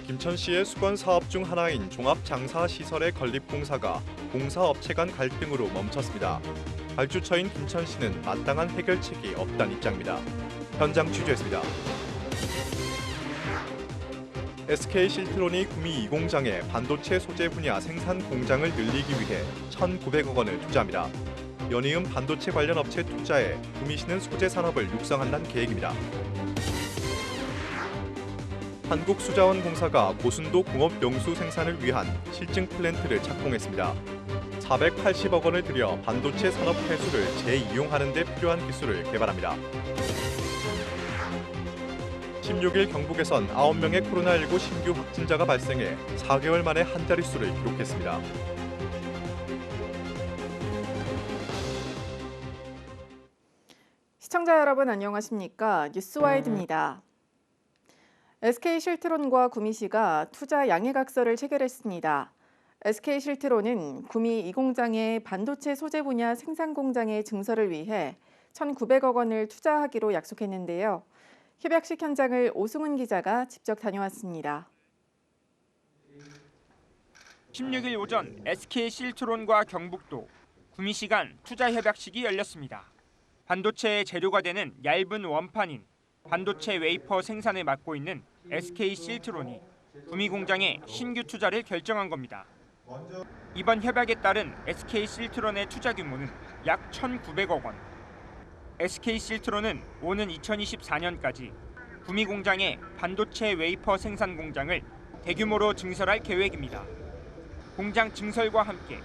김천시의 수건 사업 중 하나인 종합장사시설의 건립공사가 공사업체 간 갈등으로 멈췄습니다. 발주처인 김천시는 마땅한 해결책이 없다는 입장입니다. 현장 취재했습니다. SK실트론이 구미 2공장에 반도체 소재 분야 생산 공장을 늘리기 위해 1,900억 원을 투자합니다. 연이은 반도체 관련 업체 투자에 구미시는 소재 산업을 육성한다는 계획입니다. 한국수자원공사가 고순도 공업용수 생산을 위한 실증 플랜트를 착공했습니다. 480억 원을 들여 반도체 산업 폐수를 재이용하는 데 필요한 기술을 개발합니다. 16일 경북에선 9명의 코로나19 신규 확진자가 발생해 4개월 만에 한 자릿수를 기록했습니다. 시청자 여러분 안녕하십니까? 뉴스와이드입니다. SK실트론과 구미시가 투자 양해각서를 체결했습니다. SK실트론은 구미 2공장의 반도체 소재 분야 생산 공장의 증설을 위해 1,900억 원을 투자하기로 약속했는데요. 협약식 현장을 오승훈 기자가 직접 다녀왔습니다. 16일 오전 SK실트론과 경북도, 구미시 간 투자 협약식이 열렸습니다. 반도체의 재료가 되는 얇은 원판인 반도체 웨이퍼 생산을 맡고 있는 SK실트론이 구미 공장에 신규 투자를 결정한 겁니다. 이번 협약에 따른 SK실트론의 투자 규모는 약 1,900억 원. SK실트론은 오는 2024년까지 구미 공장에 반도체 웨이퍼 생산 공장을 대규모로 증설할 계획입니다. 공장 증설과 함께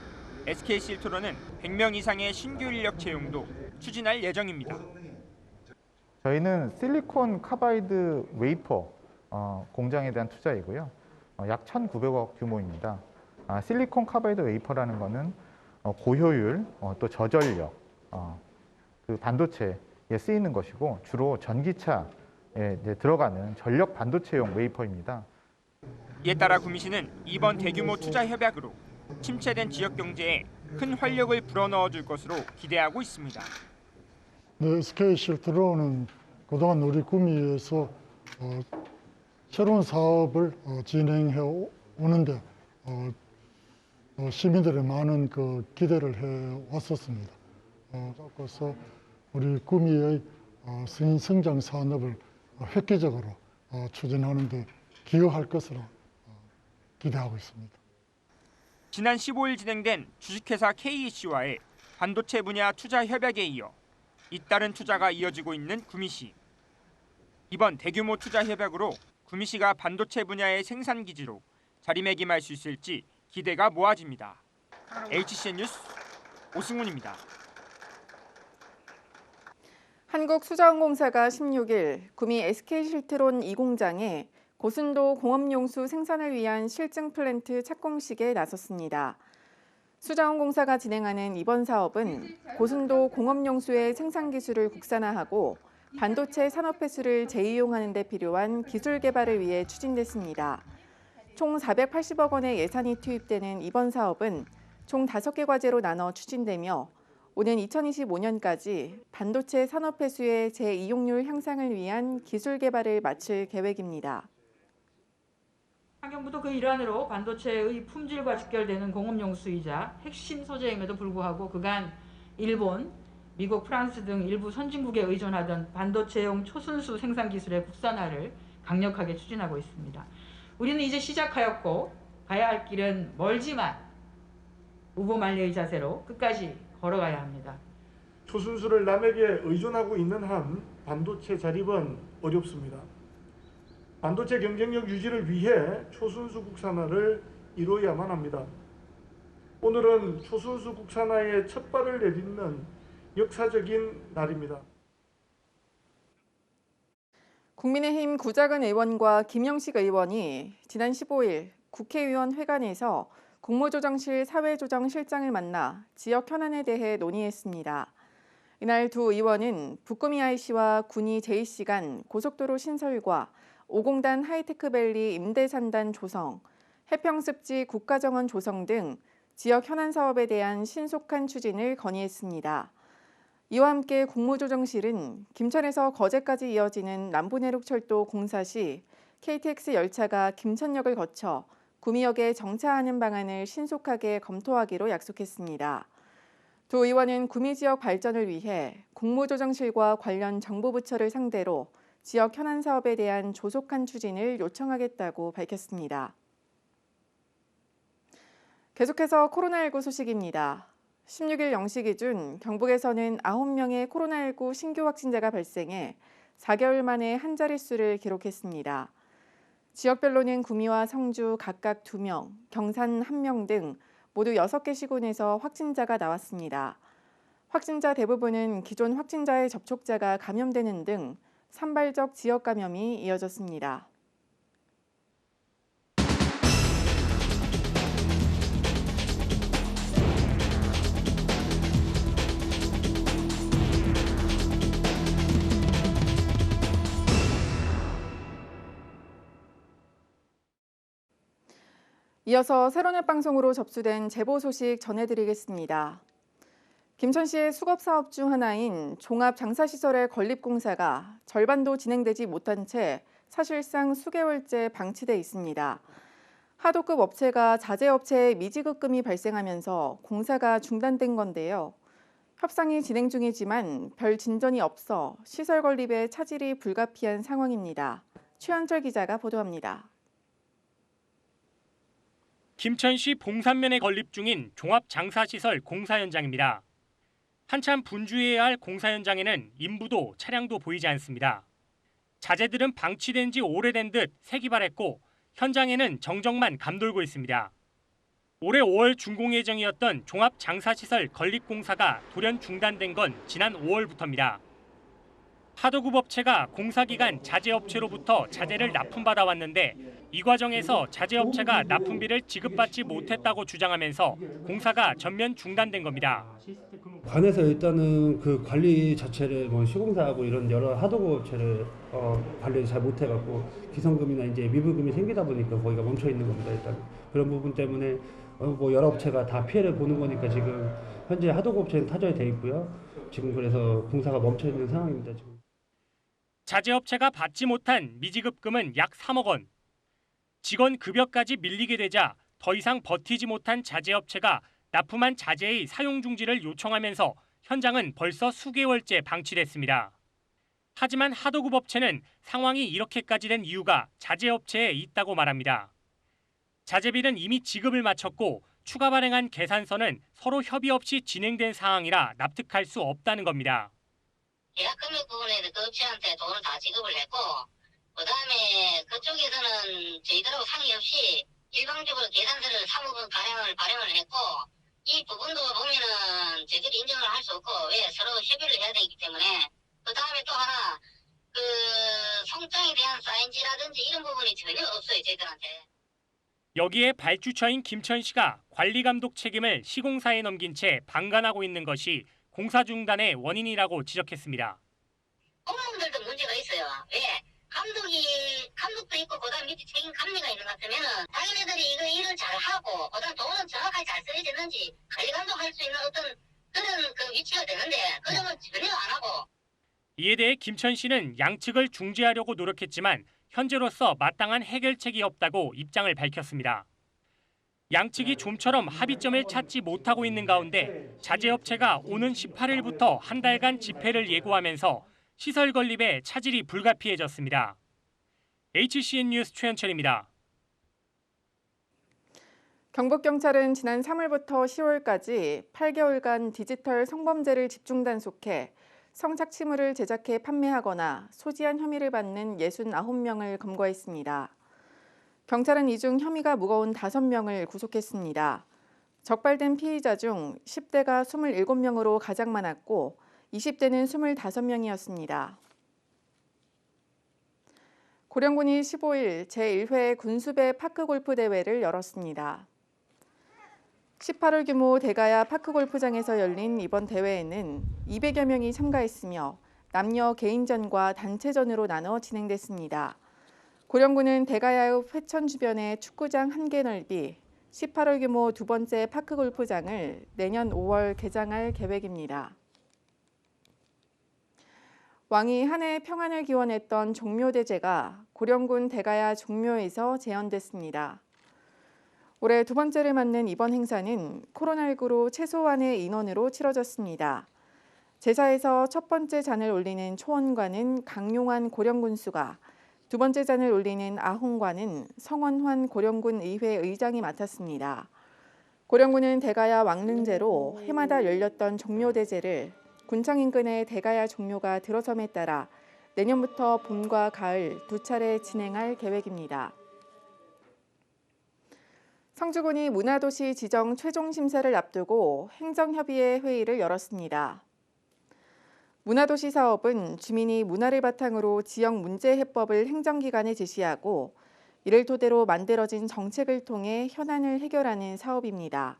SK실트론은 100명 이상의 신규 인력 채용도 추진할 예정입니다. 저희는 실리콘 카바이드 웨이퍼 공장에 대한 투자이고요. 약 1,900억 규모입니다. 실리콘 카바이드 웨이퍼라는 것은 고효율, 또 저전력, 그 반도체에 쓰이는 것이고 주로 전기차에 들어가는 전력 반도체용 웨이퍼입니다. 이에 따라 구미시는 이번 대규모 투자 협약으로 침체된 지역 경제에 큰 활력을 불어넣어 줄 것으로 기대하고 있습니다. 네, SK실트론은 그동안 우리 구미에서 새로운 사업을 진행해 오는데 시민들의 많은 그 기대를 해 왔었습니다. 그래서 우리 구미의 성장 산업을 획기적으로 추진하는 데 기여할 것으로 기대하고 있습니다. 지난 15일 진행된 주식회사 KEC와의 반도체 분야 투자 협약에 이어 잇따른 투자가 이어지고 있는 구미시. 이번 대규모 투자 협약으로 구미시가 반도체 분야의 생산 기지로 자리매김할 수 있을지 기대가 모아집니다. HCN 뉴스 오승훈입니다. 한국수자원공사가 16일 구미 SK실트론 2공장에 고순도 공업용수 생산을 위한 실증 플랜트 착공식에 나섰습니다. 수자원공사가 진행하는 이번 사업은 고순도 공업용수의 생산 기술을 국산화하고 반도체 산업 폐수를 재이용하는 데 필요한 기술 개발을 위해 추진됐습니다. 총 480억 원의 예산이 투입되는 이번 사업은 총 5개 과제로 나눠 추진되며 오는 2025년까지 반도체 산업 폐수의 재이용률 향상을 위한 기술 개발을 마칠 계획입니다. 환경부도 그 일환으로 반도체의 품질과 직결되는 공업용수이자 핵심 소재임에도 불구하고 그간 일본, 미국, 프랑스 등 일부 선진국에 의존하던 반도체용 초순수 생산 기술의 국산화를 강력하게 추진하고 있습니다. 우리는 이제 시작하였고 가야 할 길은 멀지만 우보만리의 자세로 끝까지 걸어가야 합니다. 초순수를 남에게 의존하고 있는 한 반도체 자립은 어렵습니다. 반도체 경쟁력 유지를 위해 초순수 국산화를 이루어야만 합니다. 오늘은 초순수 국산화의 첫 발을 내딛는 역사적인 날입니다. 국민의힘 구자근 의원과 김영식 의원이 지난 15일 국회의원 회관에서 국무조정실 사회조정실장을 만나 지역 현안에 대해 논의했습니다. 이날 두 의원은 북구미 IC와 군위 JC 간 고속도로 신설과 5공단 하이테크밸리 임대산단 조성, 해평습지 국가정원 조성 등 지역 현안 사업에 대한 신속한 추진을 건의했습니다. 이와 함께 국무조정실은 김천에서 거제까지 이어지는 남부내륙철도 공사 시 KTX 열차가 김천역을 거쳐 구미역에 정차하는 방안을 신속하게 검토하기로 약속했습니다. 두 의원은 구미 지역 발전을 위해 국무조정실과 관련 정부 부처를 상대로 지역 현안 사업에 대한 조속한 추진을 요청하겠다고 밝혔습니다. 계속해서 코로나19 소식입니다. 16일 0시 기준 경북에서는 9명의 코로나19 신규 확진자가 발생해 4개월 만에 한 자릿수를 기록했습니다. 지역별로는 구미와 성주 각각 2명, 경산 1명 등 모두 6개 시군에서 확진자가 나왔습니다. 확진자 대부분은 기존 확진자의 접촉자가 감염되는 등 산발적 지역 감염이 이어졌습니다. 이어서 세로넷 방송으로 접수된 제보 소식 전해드리겠습니다. 김천시의 수급사업 중 하나인 종합장사시설의 건립공사가 절반도 진행되지 못한 채 사실상 수개월째 방치돼 있습니다. 하도급 업체가 자재업체에 미지급금이 발생하면서 공사가 중단된 건데요. 협상이 진행 중이지만 별 진전이 없어 시설 건립에 차질이 불가피한 상황입니다. 최현철 기자가 보도합니다. 김천시 봉산면에 건립 중인 종합장사시설 공사 현장입니다. 한참 분주해야 할 공사 현장에는 인부도 차량도 보이지 않습니다. 자재들은 방치된 지 오래된 듯 색이 바랬고 현장에는 정적만 감돌고 있습니다. 올해 5월 준공 예정이었던 종합장사시설 건립공사가 돌연 중단된 건 지난 5월부터입니다. 하도급 업체가 공사 기간 자재업체로부터 자재를 납품받아 왔는데 이 과정에서 자재업체가 납품비를 지급받지 못했다고 주장하면서 공사가 전면 중단된 겁니다. 관에서 일단은 그 관리 자체를 시공사하고 이런 여러 하도급 업체를 관리를 잘 못해갖고 기성금이나 이제 미불금이 생기다 보니까 거기가 멈춰 있는 겁니다. 일단 그런 부분 때문에 여러 업체가 다 피해를 보는 거니까 지금 현재 하도급 업체는 타결이 돼 있고요. 지금 그래서 공사가 멈춰 있는 상황입니다. 지금. 자재업체가 받지 못한 미지급금은 약 3억 원. 직원 급여까지 밀리게 되자 더 이상 버티지 못한 자재업체가 납품한 자재의 사용 중지를 요청하면서 현장은 벌써 수개월째 방치됐습니다. 하지만 하도급 업체는 상황이 이렇게까지 된 이유가 자재업체에 있다고 말합니다. 자재비는 이미 지급을 마쳤고 추가 발행한 계산서는 서로 협의 없이 진행된 상황이라 납득할 수 없다는 겁니다. 예약 금액 부분에 그 업체한테 돈을 다 지급을 했고 그다음에 그쪽에서는 저희들하고 상의 없이 일방적으로 계산서를 사무분 발행을 했고 이 부분도 보면은 저희들이 인정을 할 수 없고 왜 서로 협의를 해야 되기 때문에 그다음에 또 하나 그 송장에 대한 사인지라든지 이런 부분이 전혀 없어요 저희들한테. 여기에 발주처인 김천시가 관리감독 책임을 시공사에 넘긴 채 방관하고 있는 것이 공사 중단의 원인이라고 지적했습니다. 공무원들도 문제가 있어요. 왜? 감독도 있고 그다음 밑에 책임 감리가 있는 것 같으면은 자기네들이 이거 일을 잘 하고 그다음 돈은 정확하게 잘 쓰여지는지 관리 감독할 수 있는 어떤 그런 그 위치가 되는데 그런 건 전혀 안 하고. 이에 대해 김천시는 양측을 중재하려고 노력했지만 현재로서 마땅한 해결책이 없다고 입장을 밝혔습니다. 양측이 좀처럼 합의점을 찾지 못하고 있는 가운데 자재업체가 오는 18일부터 한 달간 집회를 예고하면서 시설 건립에 차질이 불가피해졌습니다. HCN 뉴스 최현철입니다. 경북경찰은 지난 3월부터 10월까지 8개월간 디지털 성범죄를 집중 단속해 성착취물을 제작해 판매하거나 소지한 혐의를 받는 69명을 검거했습니다. 경찰은 이 중 혐의가 무거운 5명을 구속했습니다. 적발된 피의자 중 10대가 27명으로 가장 많았고 20대는 25명이었습니다. 고령군이 15일 제1회 군수배 파크골프 대회를 열었습니다. 18홀 규모 대가야 파크골프장에서 열린 이번 대회에는 200여 명이 참가했으며 남녀 개인전과 단체전으로 나눠 진행됐습니다. 고령군은 대가야읍 회천 주변의 축구장 1개 넓이 18홀 규모 두 번째 파크골프장을 내년 5월 개장할 계획입니다. 왕이 한 해 평안을 기원했던 종묘대제가 고령군 대가야 종묘에서 재현됐습니다. 올해 두 번째를 맞는 이번 행사는 코로나19로 최소한의 인원으로 치러졌습니다. 제사에서 첫 번째 잔을 올리는 초원관은 강용환 고령군수가, 두 번째 잔을 올리는 아홍관은 성원환 고령군 의회 의장이 맡았습니다. 고령군은 대가야 왕릉제로 해마다 열렸던 종묘대제를 군청 인근의 대가야 종묘가 들어섬에 따라 내년부터 봄과 가을 두 차례 진행할 계획입니다. 성주군이 문화도시 지정 최종 심사를 앞두고 행정협의회 회의를 열었습니다. 문화도시 사업은 주민이 문화를 바탕으로 지역 문제 해법을 행정기관에 제시하고 이를 토대로 만들어진 정책을 통해 현안을 해결하는 사업입니다.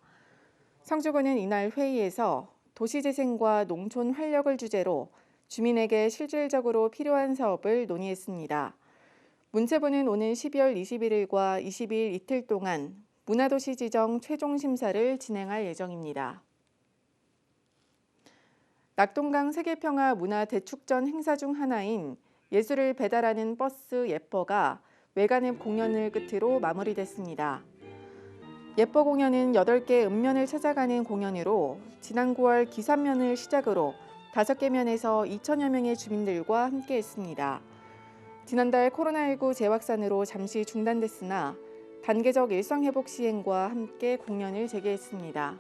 성주군은 이날 회의에서 도시재생과 농촌 활력을 주제로 주민에게 실질적으로 필요한 사업을 논의했습니다. 문체부는 오는 12월 21일과 20일 이틀 동안 문화도시 지정 최종 심사를 진행할 예정입니다. 낙동강 세계평화 문화 대축전 행사 중 하나인 예술을 배달하는 버스 예뻐가 외관읍 공연을 끝으로 마무리됐습니다. 예뻐 공연은 8개 읍면을 찾아가는 공연으로 지난 9월 기산면을 시작으로 5개 면에서 2천여 명의 주민들과 함께했습니다. 지난달 코로나19 재확산으로 잠시 중단됐으나 단계적 일상회복 시행과 함께 공연을 재개했습니다.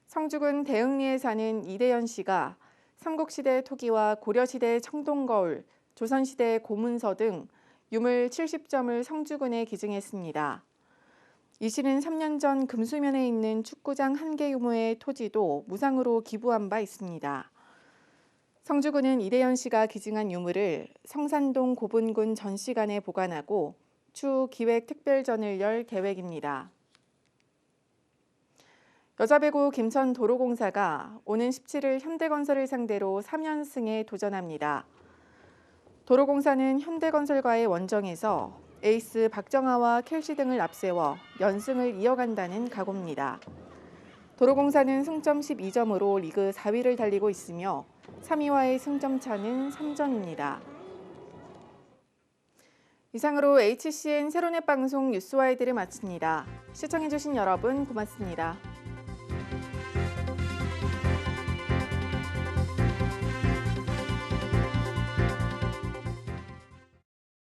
성주군 대흥리에 사는 이대연 씨가 삼국시대 토기와 고려시대 청동거울, 조선시대 고문서 등 유물 70점을 성주군에 기증했습니다. 이 씨는 3년 전 금수면에 있는 축구장 1개 유무의 토지도 무상으로 기부한 바 있습니다. 성주군은 이대연 씨가 기증한 유물을 성산동 고분군 전시관에 보관하고 추후 기획 특별전을 열 계획입니다. 여자배구 김천도로공사가 오는 17일 현대건설을 상대로 3연승에 도전합니다. 도로공사는 현대건설과의 원정에서 에이스 박정아와 켈시 등을 앞세워 연승을 이어간다는 각오입니다. 도로공사는 승점 12점으로 리그 4위를 달리고 있으며 3위와의 승점 차는 3점입니다. 이상으로 HCN 세로넷 방송 뉴스와이드를 마칩니다. 시청해주신 여러분 고맙습니다.